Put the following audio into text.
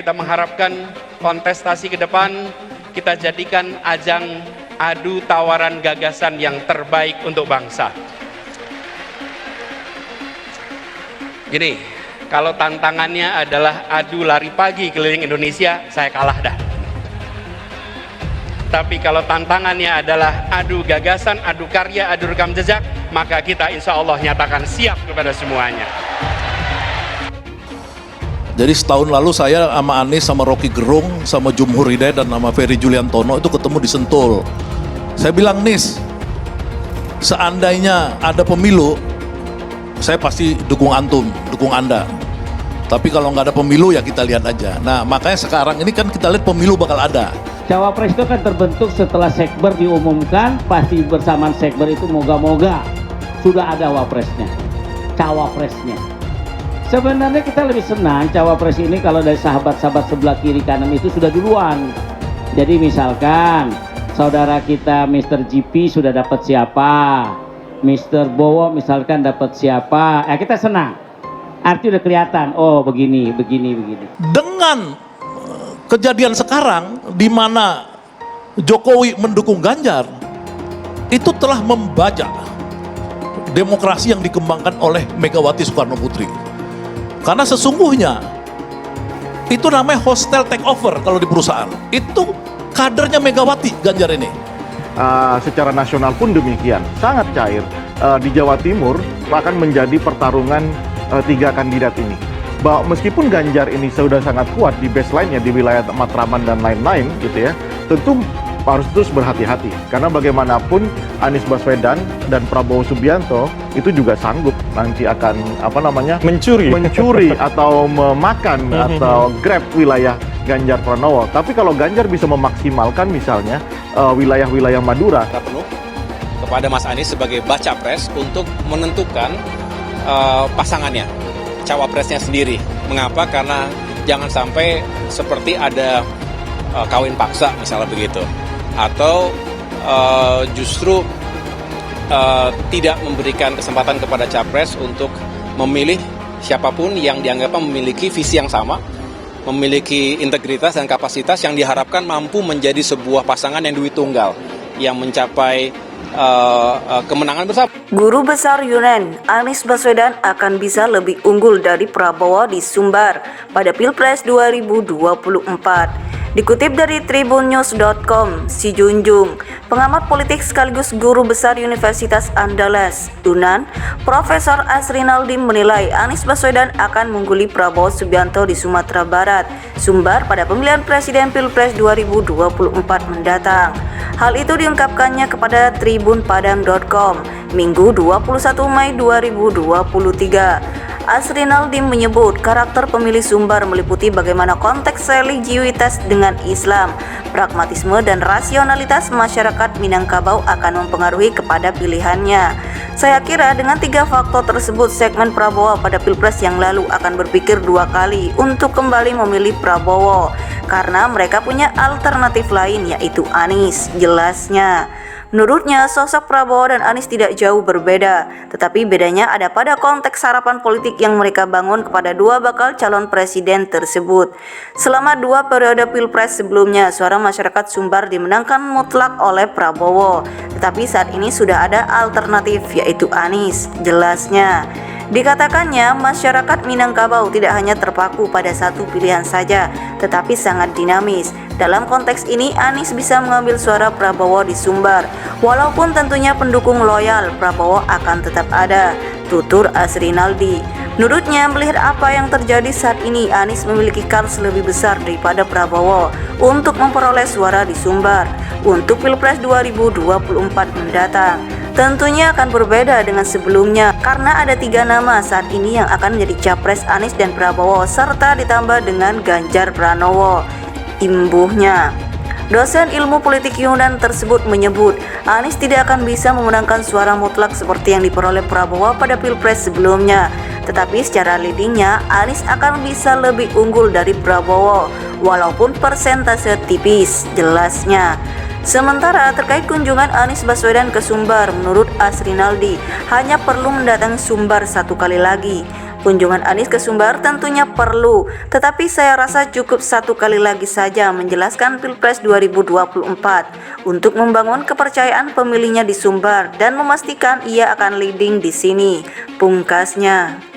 Kita mengharapkan kontestasi ke depan kita jadikan ajang adu tawaran gagasan yang terbaik untuk bangsa. Gini, kalau tantangannya adalah adu lari pagi keliling Indonesia, saya kalah dah. Tapi kalau tantangannya adalah adu gagasan, adu karya, adu rekam jejak, maka kita insya Allah nyatakan siap kepada semuanya. Jadi setahun lalu saya sama Anies, sama Rocky Gerung, sama Jumhur Hidayat dan sama Ferry Juliantono itu ketemu di Sentul. Saya bilang, Nis, seandainya ada pemilu, saya pasti dukung antum, dukung Anda. Tapi kalau nggak ada pemilu ya kita lihat aja. Nah makanya sekarang ini kan kita lihat pemilu bakal ada. Cawapres itu kan terbentuk setelah sekber diumumkan, pasti bersamaan sekber itu moga-moga sudah ada wapresnya, cawapresnya. Sebenarnya kita lebih senang cawapres ini kalau dari sahabat-sahabat sebelah kiri kanan itu sudah duluan. Jadi misalkan saudara kita Mr. GP sudah dapat siapa, Mr. Bowo misalkan dapat siapa, ya kita senang. Arti udah kelihatan, oh begini. Dengan kejadian sekarang di mana Jokowi mendukung Ganjar, itu telah membajak demokrasi yang dikembangkan oleh Megawati Soekarno Putri. Karena sesungguhnya itu namanya hostile takeover kalau di perusahaan. Itu kadernya Megawati Ganjar ini. Secara nasional pun demikian, sangat cair. Di Jawa Timur akan menjadi pertarungan tiga kandidat ini. Bahwa meskipun Ganjar ini sudah sangat kuat di baseline-nya di wilayah Matraman dan lain-lain gitu ya, tentu harus terus berhati-hati karena bagaimanapun Anies Baswedan dan Prabowo Subianto itu juga sanggup nanti akan mencuri atau memakan atau grab wilayah Ganjar Pranowo. Tapi kalau Ganjar bisa memaksimalkan misalnya wilayah-wilayah Madura, penuh kepada Mas Anies sebagai baca pres untuk menentukan pasangannya, cawapresnya sendiri. Mengapa? Karena jangan sampai seperti ada kawin paksa misalnya begitu, atau justru tidak memberikan kesempatan kepada capres untuk memilih siapapun yang dianggap memiliki visi yang sama, memiliki integritas dan kapasitas yang diharapkan mampu menjadi sebuah pasangan yang duit tunggal yang mencapai kemenangan bersama. Guru Besar Yunen, Anies Baswedan akan bisa lebih unggul dari Prabowo di Sumbar pada Pilpres 2024. Dikutip dari tribunnews.com, Si Junjung, pengamat politik sekaligus guru besar Universitas Andalas, UNAN, Profesor Asrinaldi menilai Anies Baswedan akan mengungguli Prabowo Subianto di Sumatera Barat, Sumbar pada pemilihan presiden Pilpres 2024 mendatang. Hal itu diungkapkannya kepada tribunpadang.com, Minggu 21 Mei 2023. Asrinaldi menyebut karakter pemilih Sumbar meliputi bagaimana konteks religiusitas dengan Islam, pragmatisme dan rasionalitas masyarakat Minangkabau akan mempengaruhi kepada pilihannya. Saya kira dengan tiga faktor tersebut segmen Prabowo pada Pilpres yang lalu akan berpikir dua kali untuk kembali memilih Prabowo karena mereka punya alternatif lain yaitu Anies, jelasnya. Menurutnya, sosok Prabowo dan Anies tidak jauh berbeda, tetapi bedanya ada pada konteks harapan politik yang mereka bangun kepada dua bakal calon presiden tersebut. Selama dua periode Pilpres sebelumnya, suara masyarakat Sumbar dimenangkan mutlak oleh Prabowo, tetapi saat ini sudah ada alternatif yaitu Anies, jelasnya. Dikatakannya, masyarakat Minangkabau tidak hanya terpaku pada satu pilihan saja, tetapi sangat dinamis. Dalam konteks ini, Anies bisa mengambil suara Prabowo di Sumbar. Walaupun tentunya pendukung loyal Prabowo akan tetap ada, tutur Asrinaldi. Menurutnya, melihat apa yang terjadi saat ini, Anies memiliki kans lebih besar daripada Prabowo untuk memperoleh suara di Sumbar untuk Pilpres 2024 mendatang. Tentunya akan berbeda dengan sebelumnya karena ada tiga nama saat ini yang akan menjadi capres Anies dan Prabowo serta ditambah dengan Ganjar Pranowo, imbuhnya. Dosen ilmu politik Yunan tersebut menyebut Anies tidak akan bisa memenangkan suara mutlak seperti yang diperoleh Prabowo pada Pilpres sebelumnya, tetapi secara leadingnya Anies akan bisa lebih unggul dari Prabowo walaupun persentase tipis, jelasnya. Sementara terkait kunjungan Anies Baswedan ke Sumbar, menurut Asrinaldi hanya perlu mendatangi Sumbar satu kali lagi. Kunjungan Anies ke Sumbar tentunya perlu, tetapi saya rasa cukup satu kali lagi saja menjelaskan Pilpres 2024 untuk membangun kepercayaan pemilihnya di Sumbar dan memastikan ia akan leading di sini, pungkasnya.